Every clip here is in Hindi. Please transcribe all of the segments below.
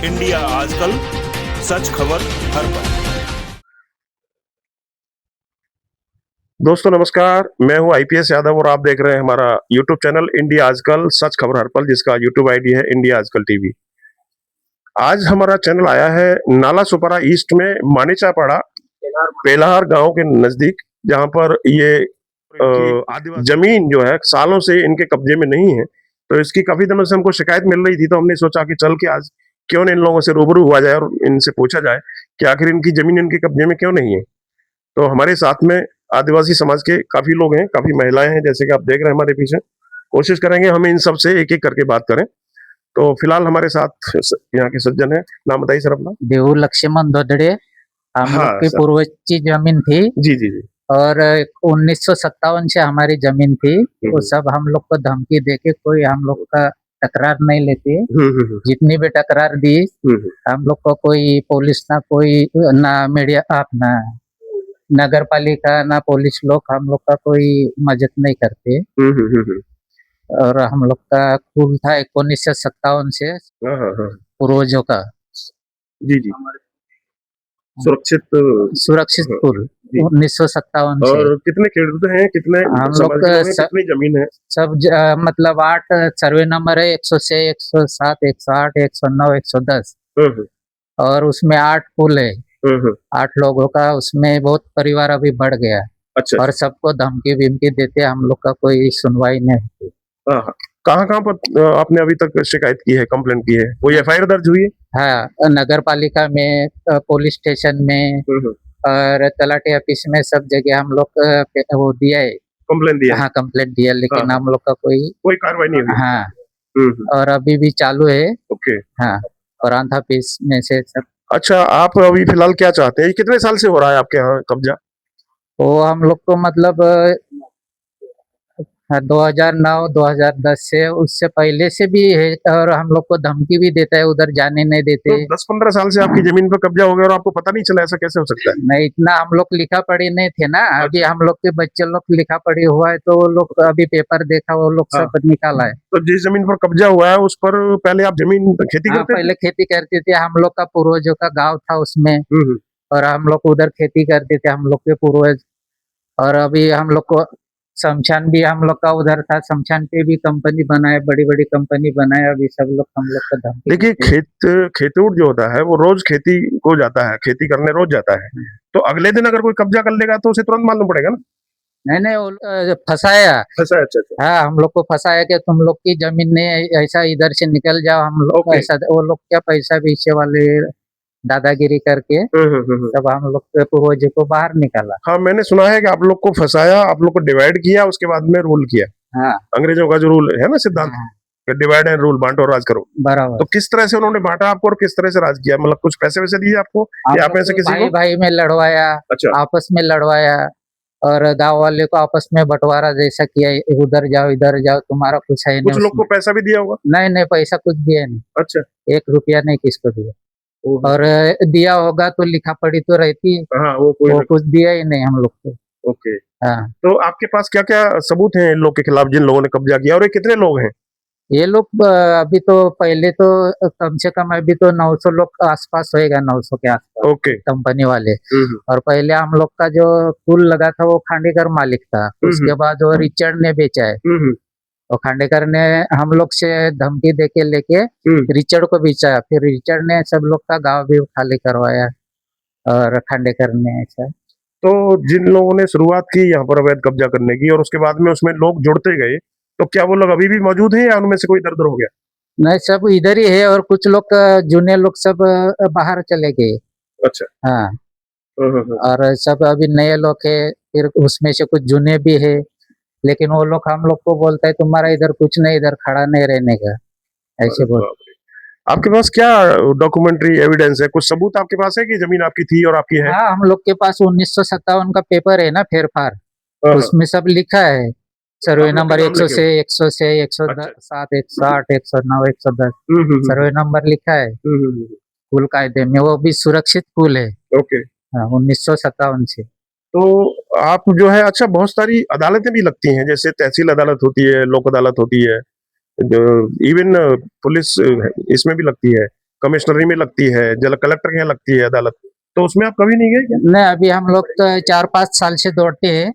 इंडिया आजकल, सच खबर हर पल। दोस्तों नमस्कार, मैं हूं आईपीएस यादव और आप देख रहे हैं हमारा यूट्यूब चैनल इंडिया आजकल सच खबर हर पल, जिसका यूट्यूब आईडी है इंडिया आजकल टीवी। आज हमारा चैनल आया है नाला सुपारा ईस्ट में मानीचापाड़ा पेलाहार गांव के नजदीक, जहां पर ये जमीन जो है सालों से इनके कब्जे में नहीं है। तो इसकी काफी दिनों से हमको शिकायत मिल रही थी, तो हमने सोचा कि चल के आज क्यों न इन लोगों से रूबरू हुआ जाए और इनसे पूछा जाए कि आखिर इनकी जमीन इनके कब्जे में क्यों नहीं है। तो हमारे साथ में आदिवासी समाज के काफी लोग हैं, काफी महिलाएं हैं, जैसे कि आप देख रहे हैं हमारे पीछे। कोशिश करेंगे हम इन सब से एक एक करके बात करें। तो फिलहाल हमारे साथ यहाँ के सज्जन हैं। नाम बताइए सर अपना। देऊ लक्ष्मण धोदड़े। हम लोग की सर। पूर्वज की जमीन थी जी जी जी। और 1957 से हमारी जमीन थी। वो सब हम लोग को धमकी देके कोई हम लोग का तकरार नहीं लेते। जितनी भी तकरार दी हम लोग को कोई पुलिस ना कोई ना मीडिया अपना नगर पालिका ना पुलिस लोग हम लोग का कोई मदद नहीं करते। और हम लोग का कुल था 1957 से पूर्वजों का। जी जी। सुरक्षित कुल 1957 से। और कितने खेडूत हैं, कितने हम समाज लोग के लोग हैं, कितनी जमीन है? सब मतलब 8 सर्वे नंबर है, 106, 107, 108, 109, 110 और उसमें 8 पुल है। 8 लोगों का, उसमें बहुत परिवार अभी बढ़ गया। अच्छा। और सबको धमकी विमकी देते, हम लोग का कोई सुनवाई नहीं होती। कहाँ कहाँ पर आपने अभी तक शिकायत की है, कंप्लेंट की है? कोई एफआईआर दर्ज हुई है? हाँ, नगर पालिका में, पुलिस स्टेशन में और तलाटी ऑफिस में, सब जगह हम लोग वो दिया है, कंप्लेंट दिया है? हाँ कंप्लेंट दिया, लेकिन हम लोग का कोई कार्रवाई नहीं हुई। हाँ। और अभी भी चालू है। ओके। हाँ, प्रांत ऑफिस में से सब। अच्छा, आप अभी फिलहाल क्या चाहते हैं? कितने साल से हो रहा है आपके यहाँ कब्जा? वो हम लोग को मतलब 2009 2010 से, उससे पहले से भी है। और हम लोग को धमकी भी देता है, उधर जाने नहीं देते। तो 10-15 साल से आपकी जमीन पर कब्जा हो गया और आपको पता नहीं चला, ऐसा कैसे हो सकता है? नहीं, इतना हम लोग लिखा पढ़ी नहीं थे ना। अभी हम लोग के बच्चे लोग लिखा पढ़ी हुआ है, तो वो लोग अभी पेपर देखा, वो लोग सब निकाला है। तो जिस जमीन पर कब्जा हुआ है उस पर पहले आप जमीन खेती करते थे? पहले खेती करते थे। हम लोग का पूर्वजों का गाँव था उसमें, और हम लोग उधर खेती करते थे, हम लोग के पूर्वज। और अभी हम लोग को शमशान भी हम लोग का उधर था। शमशान पे भी कंपनी बनाए, बड़ी बड़ी कंपनी बनाए। अभी सब लोग हम लोग का धमकी। देखिए, खेतूट जो होता है वो रोज खेती को जाता है, खेती करने रोज जाता है। तो अगले दिन अगर कोई कब्जा कर लेगा तो उसे तुरंत मालूम पड़ेगा ना? नहीं, वो फंसाया। अच्छा। हाँ, हम लोग को फंसाया कि तुम लोग की जमीन ने ऐसा, इधर से निकल जाओ। हम लोग ऐसा, वो लोग क्या पैसा पीछे वाले दादागिरी करके तब हम लोग के पूर्वज को बाहर निकाला। हाँ, मैंने सुना है कि आप लोग को फंसाया, आप लोग को डिवाइड किया, उसके बाद में रूल किया। हाँ, अंग्रेजों का जो रूल है ना, सिद्धांत, डिवाइड एंड रूल, बांटो और राज करो। बराबर। तो किस तरह से उन्होंने बांटा आपको और किस तरह से राज किया? मतलब कुछ पैसे वैसे दिए आपको या आप ऐसे किसी को? भाई में लड़वाया। अच्छा। आपस में लड़वाया और गांव वाले को आपस में बंटवारा जैसा किया, उधर जाओ इधर जाओ, तुम्हारा कुछ है नहीं। कुछ लोग को पैसा भी दिया होगा? नहीं, पैसा कुछ दिया नहीं। अच्छा। 1 रुपया नहीं किसको दिया। और दिया होगा तो लिखा पढ़ी तो रहती। हाँ, वो कुछ दिया ही नहीं हम लोग को। ओके। हाँ। तो आपके पास क्या क्या सबूत हैं इन लोग के खिलाफ, जिन लोगों ने कब्जा किया? और ये कितने लोग हैं? ये लोग अभी तो, पहले तो कम से कम अभी तो 900 लोग आसपास होएगा, 900 के आसपास। ओके। कंपनी वाले। और पहले हम लोग का जो पुल लगा था वो खांडेकर मालिक था। उसके बाद वो रिचर्ड ने बेचा है। और खांडेकर ने हम लोग से धमकी देके लेके रिचर्ड को बेचा। फिर रिचर्ड ने सब लोग का गांव भी खाली करवाया और खांडेकर ने ऐसा। तो जिन लोगों ने शुरुआत की यहाँ पर अवैध कब्जा करने की और उसके बाद में उसमें लोग जुड़ते गए, तो क्या वो लोग अभी भी मौजूद हैं या उनमें से कोई दर हो गया? नहीं, सब इधर ही है और कुछ लोग जूने लोग सब बाहर चले गए। अच्छा। हाँ। और सब अभी नए लोग है, फिर उसमें से कुछ जूने भी है। लेकिन वो लोग हम लोग को बोलता है तुम्हारा इधर कुछ नहीं, इधर खड़ा नहीं रहने का, ऐसे बोल। आपके पास क्या डॉक्यूमेंट्री एविडेंस है? कुछ सबूत आपके पास है कि जमीन आपकी थी और आपकी है? हाँ, हम लोग के पास 1957 का पेपर है ना, फेर फार, उसमें सब लिखा है। सर्वे नंबर 100 से 107, 108, 109, 110 सर्वे नंबर लिखा है पुल कायदे में। वो भी सुरक्षित पुल है। ओके। हाँ, 1957 से। तो आप जो है, अच्छा, बहुत सारी अदालतें भी लगती हैं, जैसे तहसील अदालत होती है, लोक अदालत होती है, इवन पुलिस इसमें भी लगती है, कमिश्नरी में लगती है, जल कलेक्टर के यहाँ लगती है अदालत, तो उसमें आप कभी नहीं गए क्या? नहीं, अभी हम लोग तो 4-5 साल से दौड़ते हैं,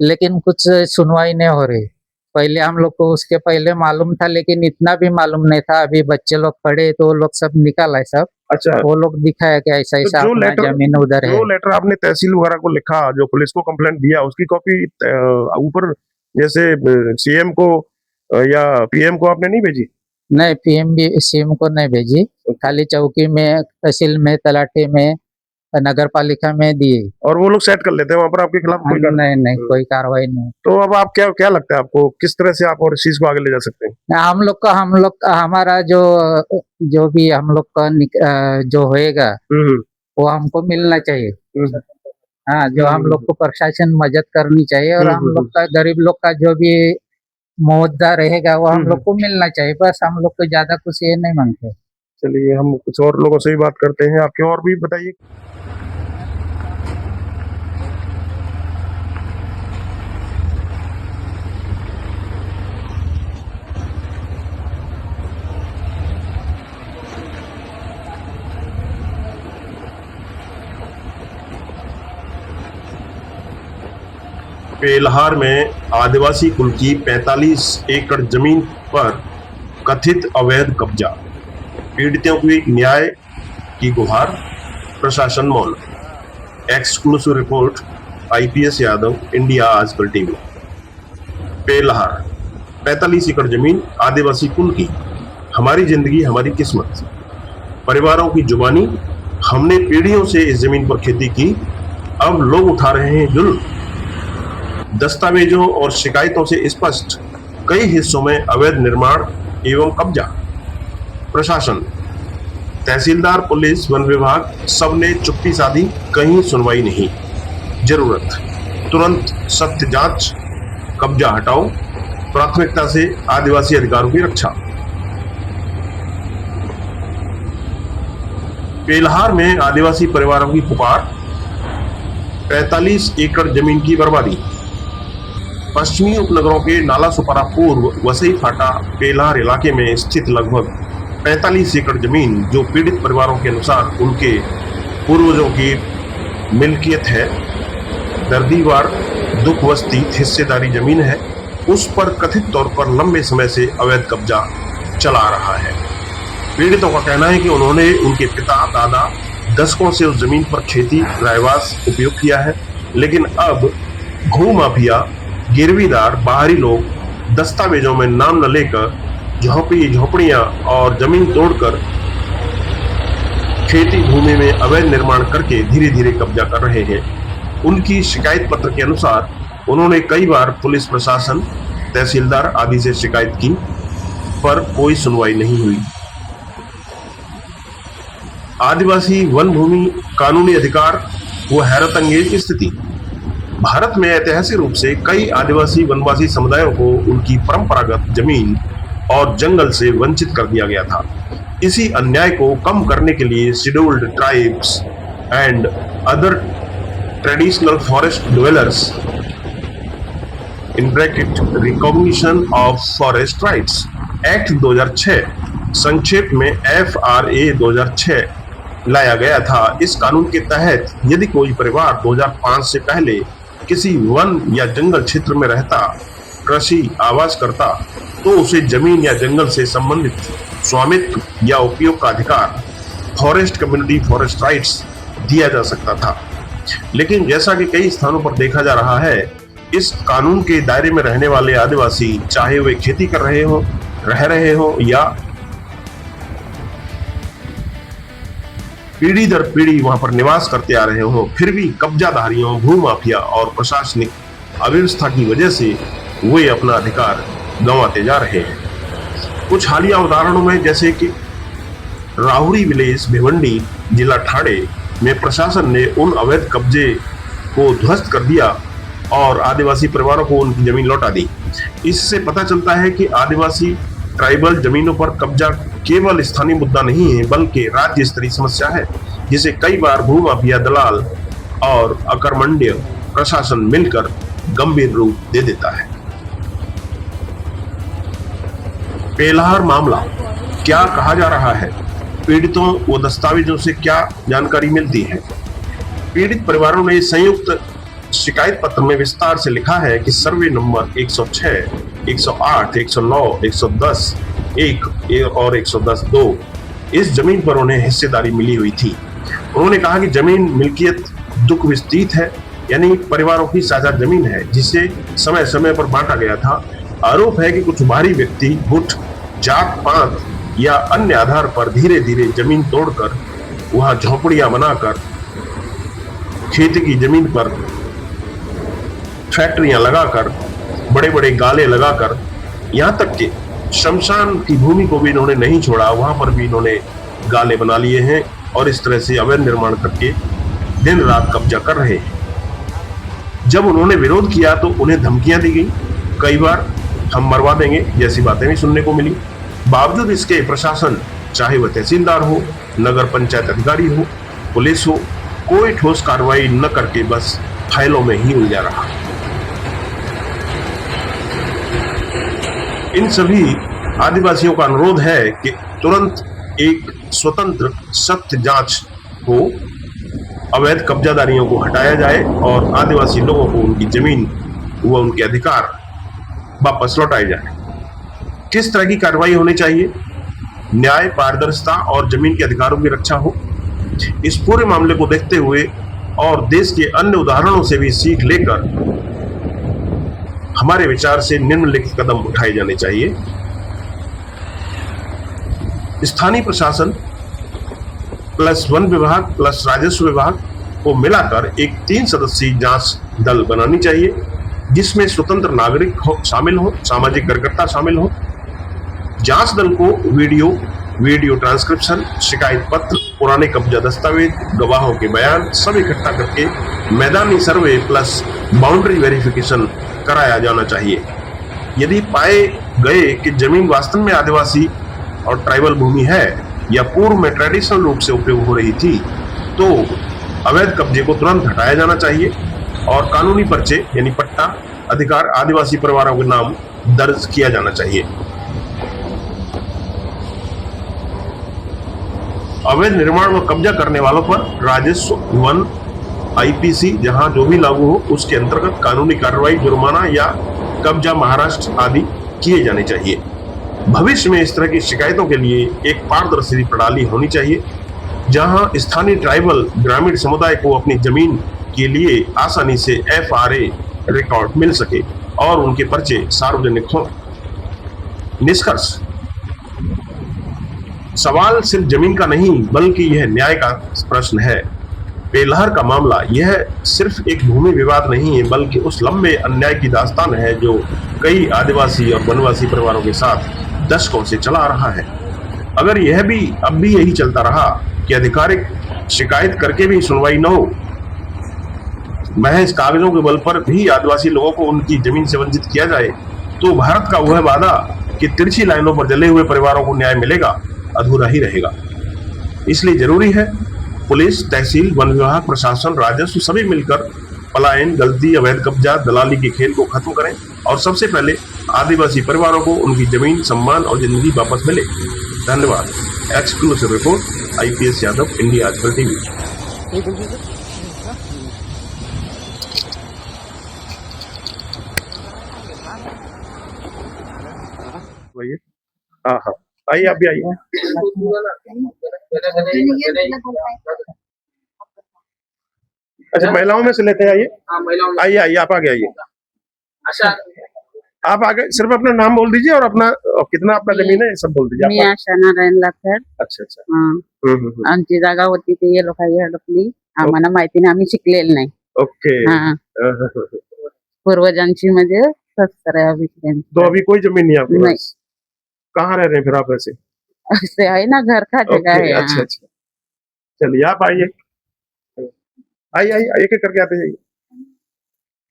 लेकिन कुछ सुनवाई नहीं हो रही। पहले हम लोग को उसके पहले मालूम था, लेकिन इतना भी मालूम नहीं था। अभी बच्चे लोग पढ़े तो वो लोग सब निकल आए सब, अच्छा, वो लोग दिखाया कि ऐसा ऐसा जो अपना लेटर जमीन उधर है। जो लेटर आपने तहसील वगैरह को लिखा, जो पुलिस को कंप्लेंट दिया, उसकी कॉपी ऊपर जैसे सीएम को या पीएम को आपने नहीं भेजी? नहीं, पीएम भी सीएम को नहीं भेजी, खाली चौकी में, तहसील में, तलाठी में, नगर पालिका में दिए। और वो लोग सेट कर लेते हैं वहां पर आपके खिलाफ कोई कार्रवाई? नहीं, कोई कार्रवाई नहीं। तो अब आप क्या लगता है आपको, किस तरह से आप और इस चीज को आगे ले जा सकते हैं? हम लोग का हमारा जो भी हम लोग का जो होएगा वो हमको मिलना चाहिए। हाँ, जो हम लोग को प्रशासन मदद करनी चाहिए, और हम लोग का गरीब लोग का जो भी मुआवजा रहेगा वो हम लोग को मिलना चाहिए। बस हम लोग को ज्यादा कुछ ये नहीं मांगते। चलिए, हम कुछ और लोगों से भी बात करते हैं। आपके और भी बताइए। बेलहार में आदिवासी कुल की 45 एकड़ जमीन पर कथित अवैध कब्जा, पीड़ितों की न्याय की गुहार, प्रशासन मौन। Exclusive report IPS Yadav, India आजकल टीवी। बेलहार 45 एकड़ जमीन आदिवासी कुल की, हमारी जिंदगी हमारी किस्मत, परिवारों की जुबानी, हमने पीढ़ियों से इस जमीन पर खेती की, अब लोग उठा रहे हैं जुल्म। दस्तावेजों और शिकायतों से स्पष्ट, कई हिस्सों में अवैध निर्माण एवं कब्जा। प्रशासन, तहसीलदार, पुलिस, वन विभाग, सबने चुप्पी साधी, कहीं सुनवाई नहीं। जरूरत तुरंत सत्य जांच, कब्जा हटाओ, प्राथमिकता से आदिवासी अधिकारों की रक्षा। बेलहार में आदिवासी परिवारों की पुकार, 45 एकड़ जमीन की बर्बादी। पश्चिमी उपनगरों के नाला सुपारा पूर्व वसई फाटा बेलहार इलाके में स्थित लगभग 45 एकड़ जमीन, जो पीड़ित परिवारों के अनुसार उनके पूर्वजों की मिल्कियत है, दर्दीवार दुखवस्थित हिस्सेदारी जमीन है, उस पर कथित तौर पर लंबे समय से अवैध कब्जा चला रहा है। पीड़ितों का कहना है कि उन्होंने उनके पिता दादा दशकों से उस जमीन पर खेती रहवास उपयोग किया है, लेकिन अब भूमाफिया, गिरवीदार, बाहरी लोग दस्तावेजों में नाम न लेकर झोपड़ियां और जमीन तोड़कर खेती भूमि में अवैध निर्माण करके धीरे धीरे कब्जा कर रहे हैं। उनकी शिकायत पत्र के अनुसार उन्होंने कई बार पुलिस प्रशासन, तहसीलदार आदि से शिकायत की, पर कोई सुनवाई नहीं हुई। आदिवासी वन भूमि कानूनी अधिकार व हैरत अंगेज स्थिति। भारत में ऐतिहासिक रूप से कई आदिवासी वनवासी समुदायों को उनकी परंपरागत जमीन और जंगल से वंचित कर दिया गया था। इसी अन्याय को कम करने के लिए scheduled tribes and other traditional forest dwellers in bracket recognition of forest rights act 2006, संक्षेप में FRA 2006 लाया गया था। इस कानून के तहत यदि कोई परिवार 2005 से पहले किसी वन या जंगल क्षेत्र में रहता, कृषि आवास करता, तो उसे जमीन या जंगल से संबंधित स्वामित्व या उपयोग का अधिकार, फॉरेस्ट कम्युनिटी फॉरेस्ट राइट्स, दिया जा सकता था। लेकिन जैसा कि कई स्थानों पर देखा जा रहा है, इस कानून के दायरे में रहने वाले आदिवासी, चाहे वे खेती कर रहे हो, रह रहे हो या पीढ़ी दर पीढ़ी वहां पर निवास करते आ रहे हो, फिर भी कब्जाधारियों, भूमाफिया और प्रशासनिक अव्यवस्था की वजह से वे अपना अधिकार गंवाते जा रहे हैं। कुछ हालिया उदाहरणों में, जैसे कि राहुरी विलेज, भिवंडी, जिला ठाणे में प्रशासन ने उन अवैध कब्जे को ध्वस्त कर दिया और आदिवासी परिवारों को उनकी जमीन लौटा दी। इससे पता चलता है कि आदिवासी ट्राइबल जमीनों पर कब्जा केवल स्थानीय मुद्दा नहीं है, बल्कि राज्य स्तरीय समस्या है, जिसे कई बार भूमाफिया, दलाल और अकर्मण्य प्रशासन मिलकर गंभीर रूप दे देता है। बेलहार मामला क्या कहा जा रहा है? पीड़ितों व दस्तावेजों से क्या जानकारी मिलती है। पीड़ित परिवारों ने संयुक्त शिकायत पत्र में विस्तार से लिखा है कि सर्वे नंबर 106, 108, 109, 110 1 और 110-2 इस जमीन पर उन्हें हिस्सेदारी मिली हुई थी। उन्होंने कहा कि जमीन मिल्कियत दुख विस्तृत है, यानी परिवारों की साझा जमीन है जिसे समय समय पर बांटा गया था। आरोप है कि कुछ बाहरी व्यक्ति गुट, जात पात या अन्य आधार पर धीरे धीरे जमीन तोड़कर वहां झोपड़ियां बनाकर खेती की जमीन पर फैक्ट्रियां लगाकर, बड़े बड़े गाले लगाकर, यहाँ तक कि शमशान की भूमि को भी इन्होंने नहीं छोड़ा, वहां पर भी इन्होंने गाले बना लिए हैं और इस तरह से अवैध निर्माण करके दिन रात कब्जा कर रहे हैं। जब उन्होंने विरोध किया तो उन्हें धमकियां दी गई, कई बार हम मरवा देंगे जैसी बातें भी सुनने को मिली। बावजूद इसके प्रशासन, चाहे वह तहसीलदार हो, नगर पंचायत अधिकारी हो, पुलिस हो, कोई ठोस कार्रवाई न करके बस फाइलों में ही उलझा रहा। इन सभी आदिवासियों का अनुरोध है कि तुरंत एक स्वतंत्र सत्य जांच हो, अवैध कब्जादारियों को हटाया जाए और आदिवासी लोगों को उनकी जमीन व उनके अधिकार वापस लौटाए जाए। किस तरह की कार्रवाई होनी चाहिए? न्याय, पारदर्शिता और जमीन के अधिकारों की रक्षा हो। इस पूरे मामले को देखते हुए और देश के अन्य उदाहरणों से भी सीख लेकर हमारे विचार से निम्नलिखित कदम उठाए जाने चाहिए। स्थानीय प्रशासन प्लस वन विभाग प्लस राजस्व विभाग को मिलाकर एक 3 सदस्यीय जांच दल बनानी चाहिए, जिसमें स्वतंत्र नागरिक शामिल हो, सामाजिक कार्यकर्ता शामिल हो। जांच दल को वीडियो ट्रांसक्रिप्शन, शिकायत पत्र, पुराने कब्जा दस्तावेज, गवाहों के बयान सब इकट्ठा करके मैदानी सर्वे प्लस बाउंड्री वेरिफिकेशन कराया जाना चाहिए। यदि पाए गए कि जमीन वास्तव में आदिवासी और ट्राइबल भूमि है या पूर्व में ट्रेडिशनल रूप से उपयोग हो रही थी, तो अवैध कब्जे को तुरंत हटाया जाना चाहिए और कानूनी पर्चे यानी पट्टा अधिकार आदिवासी परिवारों के नाम दर्ज किया जाना चाहिए। अवैध निर्माण व कब्जा करने वालों पर राजस्व, वन, आईपीसी जहां जो भी लागू हो उसके अंतर्गत कानूनी कार्रवाई, जुर्माना या कब्जा महाराष्ट्र आदि किए जाने चाहिए। भविष्य में इस तरह की शिकायतों के लिए एक पारदर्शी प्रणाली होनी चाहिए, जहां स्थानीय ट्राइबल ग्रामीण समुदाय को अपनी जमीन के लिए आसानी से FRA रिकॉर्ड मिल सके और उनके पर्चे सार्वजनिक हों। निष्कर्ष: सवाल सिर्फ जमीन का नहीं बल्कि यह न्याय का प्रश्न है। बेलहर का मामला यह सिर्फ एक भूमि विवाद नहीं है, बल्कि उस लंबे अन्याय की दास्तान है जो कई आदिवासी और वनवासी परिवारों के साथ दशकों से चला आ रहा है। अगर यह भी अब भी यही चलता रहा कि आधिकारिक शिकायत करके भी सुनवाई न हो, महज कागजों के बल पर भी आदिवासी लोगों को उनकी जमीन से वंचित किया जाए, तो भारत का वह वादा कि तिरछी लाइनों पर जले हुए परिवारों को न्याय मिलेगा अधूरा ही रहेगा। इसलिए जरूरी है पुलिस, तहसील, वन विभाग, प्रशासन, राजस्व सभी मिलकर पलायन, गलती, अवैध कब्जा, दलाली के खेल को खत्म करें और सबसे पहले आदिवासी परिवारों को उनकी जमीन, सम्मान और जिंदगी वापस मिले। धन्यवाद। Exclusive report, IPS Yadav, India आजकल टीवी। हाँ हाँ, आइए आप भी आइए। अच्छा, महिलाओं में से लेते हैं। आइए आइए आइए, आप आगे आइए। अच्छा, आप आगे सिर्फ अपना नाम बोल दीजिए और अपना कितना आपका जमीन है ये सब बोल दीजिए। मी आशा नारायण लाकर. अच्छा अच्छा, आमची जागा होती ती ये लोकांची हडपली. आम्हाला माहिती नाही, आम्ही शिकलेलं नाही. ओके। हाँ. पूर्वजांची म्हणजे संस्कार आहे अभिप्राय. तो अभी कोई जमीन नहीं है आपके नहीं. पास? कहाँ रह रहे हैं फिर आप ऐसे? ऐसे आहे ना, घर का जगह ओके, है. अच्छा अच्छा, चलिए आप आइए आइए आइए, एक एक करके आते जाइए।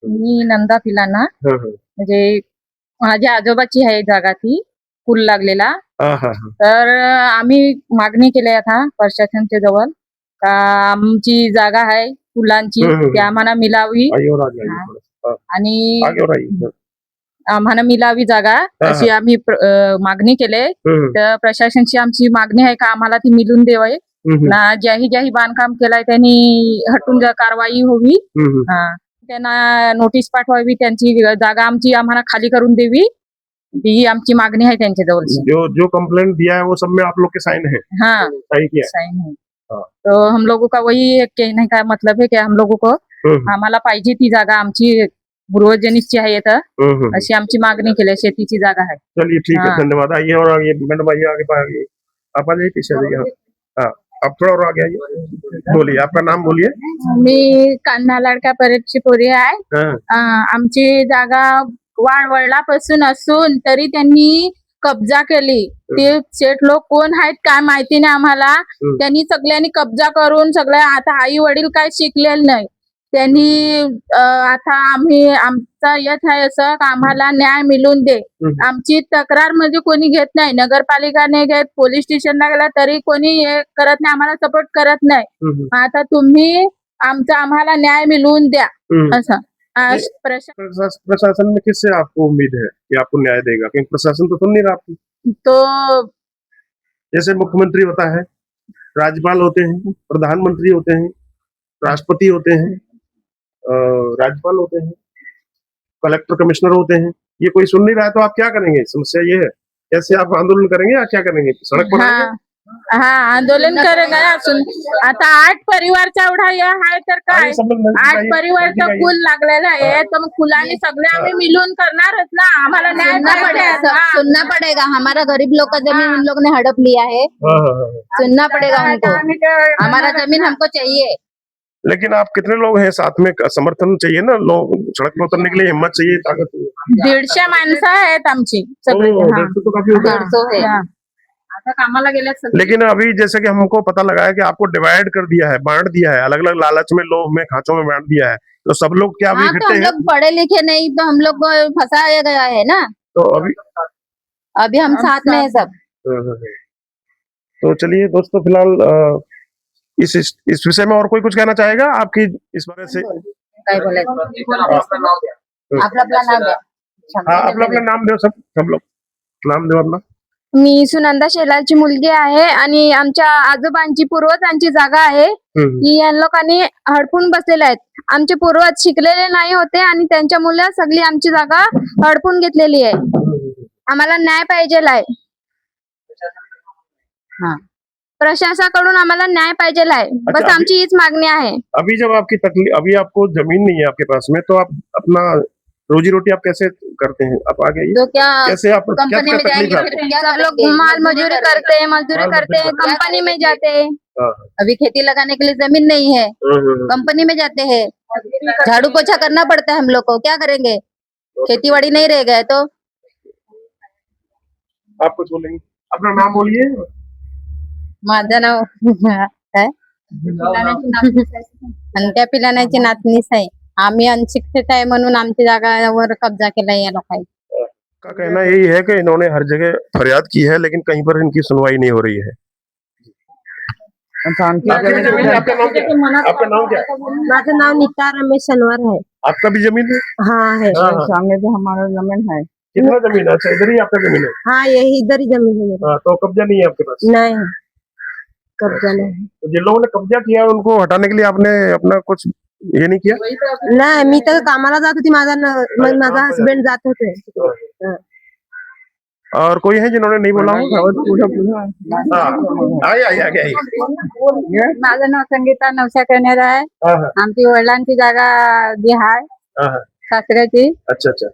मी नंदा पिलाना, हाँ हाँ म्हणजे माझ्या आजोबाची आहे जागा ती, पूल लागलेला. हाँ हाँ हाँ, तर आम्ही मागणी केली आता प्रशासनच्या जवळ का आमची जागा आहे पुलांची ती आम्हाला मिळावी. आइए और आगे आइए हाँ. थोड़ा सा। आणि आगे और आइए। आम्हाला मिळावी जागा हा. अशी आम्ही मागणी केली. हम्म, तर प्रशासनची आमची मागणी आहे का आम्हाला ती मिळून द्यावी. हम्म, ना ज्याही बांधकाम केलाय त्यांनी हटून कारवाई होवी. हम्म, हा. त्यांना नोटीस पाठवावी, त्यांची जागा आमची आम्हाला खाली करून द्यावी, ही आमची मागणी आहे त्यांच्या जवळची. जो कंप्लेंट दिया है वो सब में आप लोग के साइन है, हाँ, सही किया है? साइन है. हाँ. तो हम लोगों का वही कहने का मतलब है कि हम लोगों को आम्हाला पाहिजे ती जागा आमची पूर्वजनिकची आहे. तर अशी आमची मागणी केली, शेतीची जागा आहे. चलिए ठीक है, हाँ. धन्यवाद। आइए और आइए मैडम, आइए आगे आइए, आप आ जाइए पीछे आ जाइए। हाँ, आप थोड़ा और आगे आइए, बोलिए आपका नाम बोलिए। मी कान्हा लाडका परेडची पोरी आहे. हाँ, आमची जागा वाडवडिलापासून असून तरी त्यांनी कब्जा केली. ते शेठ लोक कोण आहेत काय माहिती नाही आम्हाला. त्यांनी सगळ्यांनी कब्जा करून सगळ्या, आता आई वडील काय शिकलेले नाही. त्यांनी आता आम्ही आमचा येत आहे असं का आम्हाला न्याय मिळून दे. आमची तक्रार म्हणजे कोणी घेत नाही, नगरपालिका नाही घेत, पोलीस स्टेशनला गेला तरी कोणी हे करत नाही, आम्हाला सपोर्ट करत नाही. आता तुम्ही आम्हाला न्याय मिळवून द्या असं. प्रशासन में किससे आपको उम्मीद है कि आपको न्याय देगा? क्योंकि प्रशासन तो सुन नहीं रहा आपकी। तो जैसे मुख्यमंत्री होता है, राज्यपाल होते हैं, प्रधानमंत्री होते हैं, राष्ट्रपति होते हैं, राज्यपाल होते हैं, कलेक्टर कमिश्नर होते हैं, ये कोई सुन नहीं रहा है तो आप क्या करेंगे? समस्या ये है, कैसे आप आंदोलन करेंगे या क्या करेंगे? सड़क पर आएंगे? हा, आंदोलन करेगा. आता 8 परिवारचा एवढा हे आहे तर काय, 8 परिवारचा कुल लागलेला आहे, तर मग कुलाने सगळे आम्ही मिळून करणारच ना. आम्हाला न्याय सुनना पड़ेगा। हमारा गरीब लोग का जमीन उन लोग ने हड़प लिया है, सुनना पड़ेगा उनको। हमारा जमीन हमको चाहिए। लेकिन आप कितने लोग हैं साथ में? समर्थन चाहिए ना, लोग सड़क पर उतरने के लिए हिम्मत चाहिए, ताकत चाहिए। 150 माणसं आहेत आमची सगळी. 150 तो काफी होता है। 150 है। आता कामाला गेल्यात सगळे. लेकिन अभी जैसे कि हमको पता लगा है कि आपको डिवाइड कर दिया है, बांट दिया है, अलग अलग लालच में, लोभ में, खांचों में बांट दिया है, तो सब लोग क्या अभी हाँ, तो इकट्ठे हम हैं? लोग पढ़े लिखे नहीं, तो हम लोग को फंसाया गया है ना। तो अभी अभी हम साथ में है सब। तो चलिए दोस्तों, फिलहाल इस विषय में और कोई कुछ कहना चाहेगा आपकी इस बारे से? काय बोलायचं आपला नाम द्या। हाँ, अपना नाम दो, सब लोग नाम दो अपना। मी सुनंदा शेलारची मुलगी आहे आणि आमच्या आजोबांची पूर्वजांची जागा आहे, ही या लोकांनी हडपून बसलेले आहेत. आमचे पूर्वज शिकलेले नाही होते आणि त्यांच्या मुलं सगळी आमची जागा हडपून घेतलेली आहे. आम्हाला न्याय पाहिजे आहे. प्रशासनाकडून आम्हाला न्याय पाहिजे आहे, बस अच्छा, आमची हीच मागणी आहे. अभी जब आपकी तकलीफ, अभी आपको जमीन नहीं है आपके पास में, तो आप अपना रोजी रोटी आप कैसे करते हैं? आप आगे आइए। तो क्या कैसे आप, क्या कंपनी में तकलीफ जाएंगे है फिर आपको? क्या सब लोग करेंगे? माल मजदूरी करते हैं, कंपनी में जाते हैं. हाँ, अभी खेती लगाने के लिए जमीन नहीं है, कंपनी में जाते हैं, झाड़ू पोछा करना पड़ता है हम लोग को, क्या करेंगे? खेती बाड़ी नहीं रह गए तो। आप कुछ बोलेंगे? अपना नाम बोलिए। माझं नाव काय अंत्या पिलाण्याची नातनीच आहे. आम्ही अनशिक्षित आहे म्हणून आमच्या जागावर कब्जा केलाय या लोकांनी. का कहना यही है कि इन्होंने हर जगह फरियाद की है, लेकिन कहीं पर इनकी सुनवाई नहीं हो रही है। आपका नाम क्या है? माझं नाव नीता रमेश शनिवार है। आपका भी जमीन है? हाँ है। सामने जो हमारा जमीन है, कितना जमीन है? अच्छा, इधर ही आपका जमीन है? हाँ यही इधर ही जमीन है मेरी। हाँ, तो कब्जा नहीं है आपके पास? नहीं कब्जा नहीं। तो जिन लोगों ने कब्जा किया उनको हटाने के लिए आपने अपना कुछ ये नहीं किया? नाही मी तर कामाला जात होती, माझा हस्बंड जात होते। और कोई है जिन्होंने नहीं बोला हो? आइए आइए आगे आइए। माझं नाव संगीता नवशा करणार आहे. हाँ, हाँ, आमची वडिलांची जागा जी आहे हाँ, हाँ, सासऱ्याची, अच्छा अच्छा।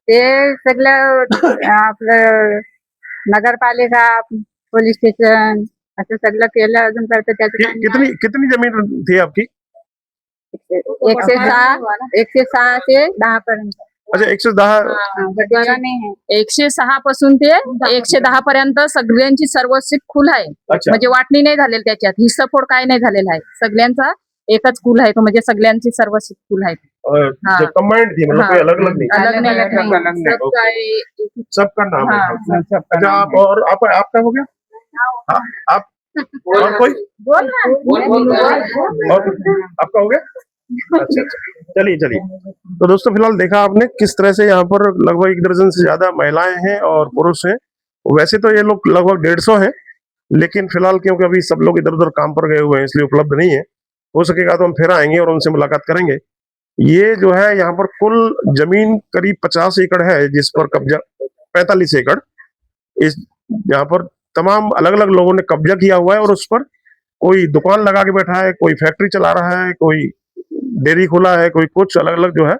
ते सगळं आपलं नगरपालिका, पोलीस स्टेशन असं सगळं केलं. अजून परत त्याचं कितनी कितनी जमीन थी आपकी? 106 से 10 पर्यंत. अच्छा, 110। 106 पासून ते 110 पर्यंत सगळ्यांची सर्वस्वी खुल आहे. अच्छा, म्हणजे वाटणी नाही झालेली त्याच्यात, हिस्साफोड काय नाही झालेला आहे. सगळ्यांचा एकच कुल आहे तो, म्हणजे सगळ्यांची सर्वस्वी कुल आहे. और जो कमांड थी मतलब हाँ। कोई अलग अलग नहीं? अलग नहीं है, सबका सबका नाम है? अच्छा, आप और आपका हो गया? हाँ, आप और कोई? और आपका हो गया? अच्छा अच्छा, चलिए चलिए। तो दोस्तों फिलहाल देखा आपने किस तरह से यहाँ पर लगभग 1 दर्जन से ज्यादा महिलाएं हैं और पुरुष हैं। वैसे तो ये लोग लगभग 150 हैं, लेकिन फिलहाल क्योंकि अभी सब लोग इधर उधर काम पर गए हुए हैं इसलिए उपलब्ध नहीं है। हो सकेगा तो हम फिर आएंगे और उनसे मुलाकात करेंगे। ये जो है यहाँ पर कुल जमीन करीब 50 एकड़ है, जिस पर कब्जा 45 एकड़ इस यहाँ पर तमाम अलग अलग लोगों ने कब्जा किया हुआ है और उस पर कोई दुकान लगा के बैठा है, कोई फैक्ट्री चला रहा है, कोई डेयरी खुला है, कोई कुछ अलग अलग जो है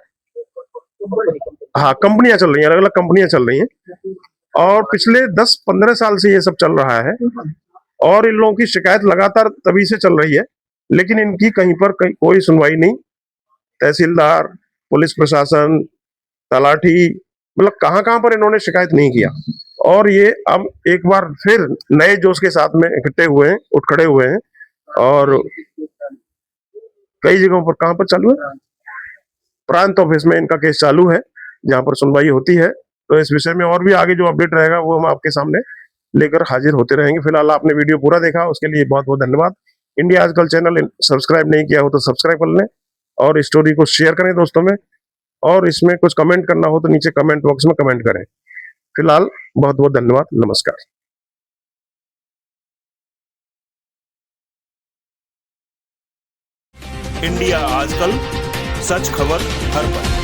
हाँ कंपनियां चल रही हैं, अलग अलग कंपनियां चल रही हैं और पिछले 10-15 साल से ये सब चल रहा है और इन लोगों की शिकायत लगातार तभी से चल रही है, लेकिन इनकी कहीं पर कोई सुनवाई नहीं। तहसीलदार, पुलिस प्रशासन, तलाठी, मतलब कहां कहां पर इन्होंने शिकायत नहीं किया और ये अब एक बार फिर नए जोश के साथ में इकट्ठे हुए हैं, उठ खड़े हुए हैं और कई जगहों पर कहां पर चालू है, प्रांत ऑफिस में इनका केस चालू है जहां पर सुनवाई होती है। तो इस विषय में और भी आगे जो अपडेट रहेगा वो हम आपके सामने लेकर हाजिर होते रहेंगे। फिलहाल आपने वीडियो पूरा देखा उसके लिए बहुत बहुत धन्यवाद। इंडिया आजकल चैनल सब्सक्राइब नहीं किया हो तो सब्सक्राइब कर लें और स्टोरी को शेयर करें दोस्तों में, और इसमें कुछ कमेंट करना हो तो नीचे कमेंट बॉक्स में कमेंट करें। फिलहाल बहुत बहुत धन्यवाद, नमस्कार। इंडिया आजकल, सच खबर हर पल।